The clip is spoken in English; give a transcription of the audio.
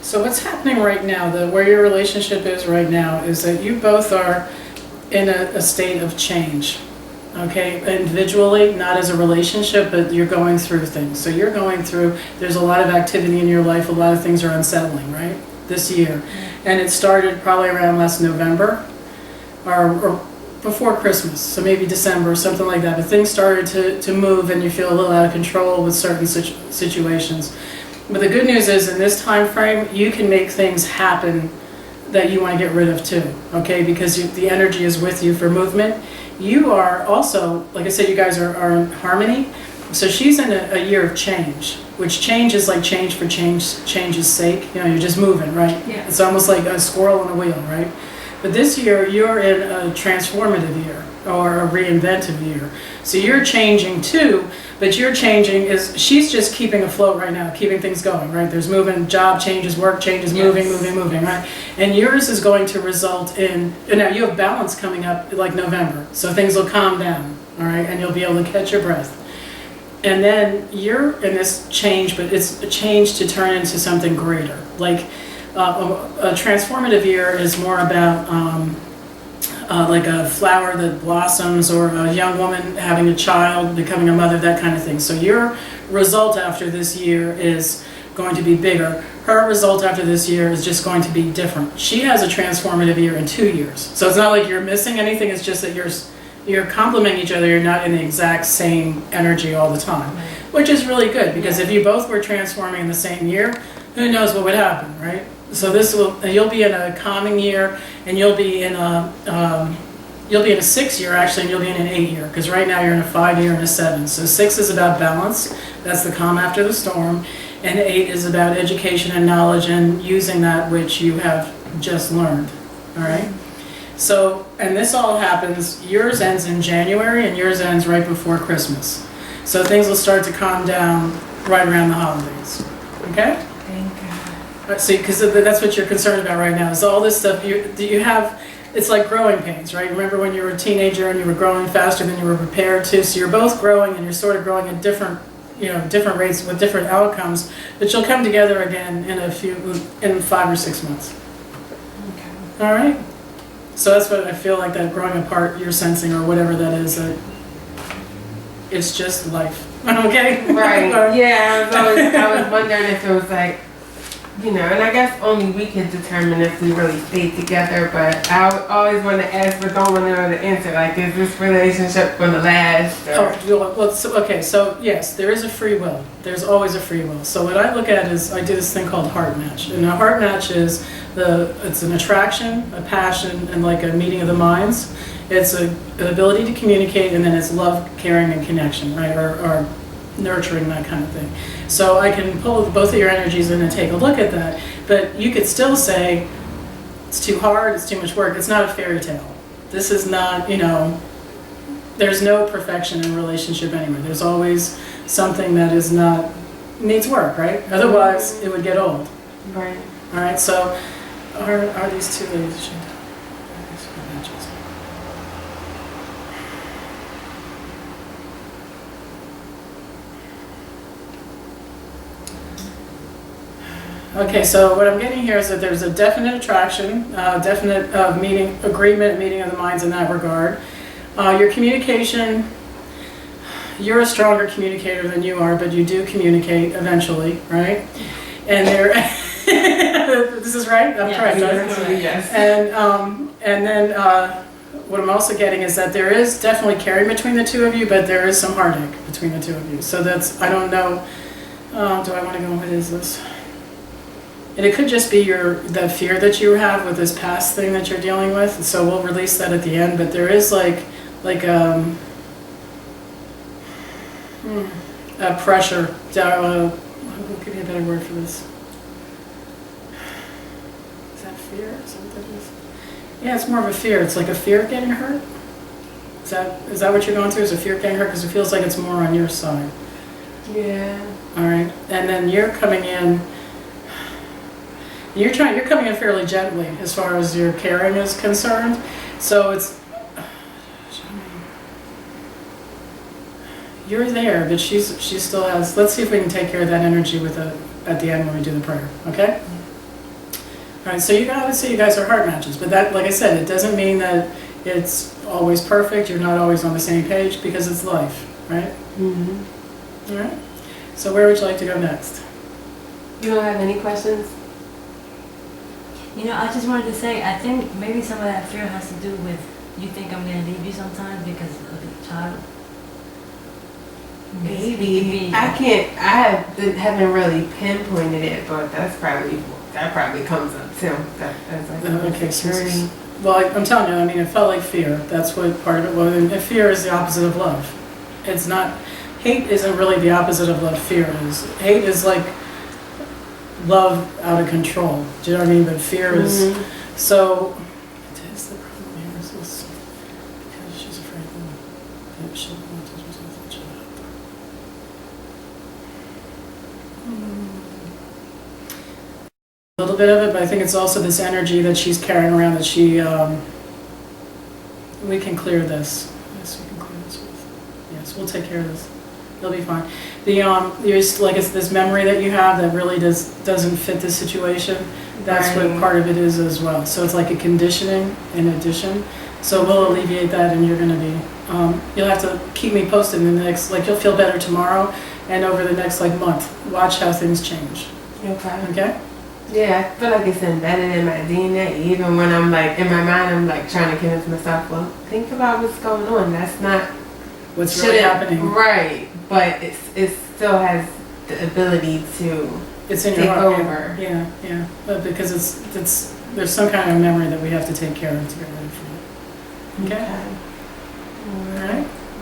So what's happening right now, where your relationship is right now, is that you both are in a state of change. Okay, individually, not as a relationship, but you're going through things. So you're going through, there's a lot of activity in your life, a lot of things are unsettling, right? This year. And it started probably around last November or before Christmas, so maybe December or something like that. But things started to move and you feel a little out of control with certain situations. But the good news is in this time frame, you can make things happen that you want to get rid of too, okay? Because the energy is with you for movement. You are also, like I said, you guys are in harmony. So she's in a year of change, which change is like change for change's sake. You know, you're just moving, right? Yeah. It's almost like a squirrel on a wheel, right? But this year, you're in a transformative year or a reinventive year. So you're changing too, but you're changing she's just keeping afloat right now, keeping things going, right? There's moving, job changes, work changes, moving, right? And yours is going to result in, now you have balance coming up like November, so things will calm down, all right? And you'll be able to catch your breath. And then you're in this change, but it's a change to turn into something greater. Like a transformative year is more about like a flower that blossoms or a young woman having a child, becoming a mother, that kind of thing. So your result after this year is going to be bigger. Her result after this year is just going to be different. She has a transformative year in 2 years. So it's not like you're missing anything, it's just that you're complementing each other, you're not in the exact same energy all the time, which is really good because if you both were transforming in the same year, who knows what would happen, right? So you'll be in a calming year, and you'll be in a 6 year actually, and you'll be in an 8 year, because right now you're in a 5 year and a 7. So 6 is about balance, that's the calm after the storm, and 8 is about education and knowledge and using that which you have just learned, all right? So, and this all happens, yours ends in January, and yours ends right before Christmas. So things will start to calm down right around the holidays, okay? See, because that's what you're concerned about right now, is all this stuff you have. It's like growing pains, right? Remember when you were a teenager and you were growing faster than you were prepared to, so you're both growing and you're sort of growing at different rates with different outcomes, but you'll come together again in 5 or 6 months. Okay. All right? So that's what I feel like, that growing apart you're sensing, or whatever that is, that it's just life. Okay? Right. Yeah, I was wondering if it was like, and I guess only we can determine if we really stay together, but I always want to ask, but don't want to know the answer. Like, is this relationship going to last? Okay, so yes, there is a free will. There's always a free will. So what I look at is, I do this thing called HeartMatch. And a HeartMatch is, it's an attraction, a passion, and like a meeting of the minds. It's an ability to communicate, and then it's love, caring, and connection, right? Or nurturing, that kind of thing. So I can pull both of your energies in and take a look at that, but you could still say it's too hard, it's too much work. It's not a fairy tale. This is not, there's no perfection in a relationship anyway. There's always something that needs work, right? Otherwise it would get old. Right. All right, so are these two ladies? Okay, so what I'm getting here is that there's a definite attraction, definite agreement, meeting of the minds in that regard. Your communication, you're a stronger communicator than you are, but you do communicate eventually, right? And this is right? I'm correct, right? Yes. And then what I'm also getting is that there is definitely caring between the two of you, but there is some heartache between the two of you. So I don't know, do I want to go, what is this? And it could just be the fear that you have with this past thing that you're dealing with. So we'll release that at the end. But there is like a pressure. I'll give you a better word for this. Is that fear? Is that what that is? Yeah, it's more of a fear. It's like a fear of getting hurt. Is that what you're going through? Is a fear of getting hurt? Because it feels like it's more on your side. Yeah. All right. And then you're coming in. You're coming in fairly gently as far as your caring is concerned. So you're there, but she still has. Let's see if we can take care of that energy at the end when we do the prayer. Okay? All right, so you obviously you guys are heart matches, but that, like I said, it doesn't mean that it's always perfect. You're not always on the same page because it's life, right? Mm-hmm. All right. So where would you like to go next? You don't have any questions? You know, I just wanted to say, I think maybe some of that fear has to do with you think I'm going to leave you sometimes because of the child. Maybe. I haven't really pinpointed it, but that probably comes up too. That's like Okay, insecurity. well, I'm telling you, I mean, it felt like fear. That's what part of it was. And fear is the opposite of love. It's not, hate isn't really the opposite of love, fear is. Hate is like love out of control. Do you know what I mean? But fear is, so, it is the problem here is this, because she's afraid that she'll want to lose the child. A little bit of it, but I think it's also this energy that she's carrying around that she, we can clear this. Yes, we can clear this with. Yes, we'll take care of this. It'll be fine. There's like it's this memory that you have that really doesn't fit the situation. That's Right. what part of it is as well. So it's like a conditioning in addition. So we'll alleviate that, and you're going to be. You'll have to keep me posted in the next. Like you'll feel better tomorrow, and over the next like month. Watch how things change. Okay. Okay. Yeah, I feel like it's embedded in my DNA. Even when I'm like in my mind, I'm like trying to convince myself, well, think about what's going on. That's not What's really happening? Right, but it still has the ability to It's in your take heart. over. Yeah. But because it's there's some kind of memory that we have to take care of to get ready for it. Okay. All All right.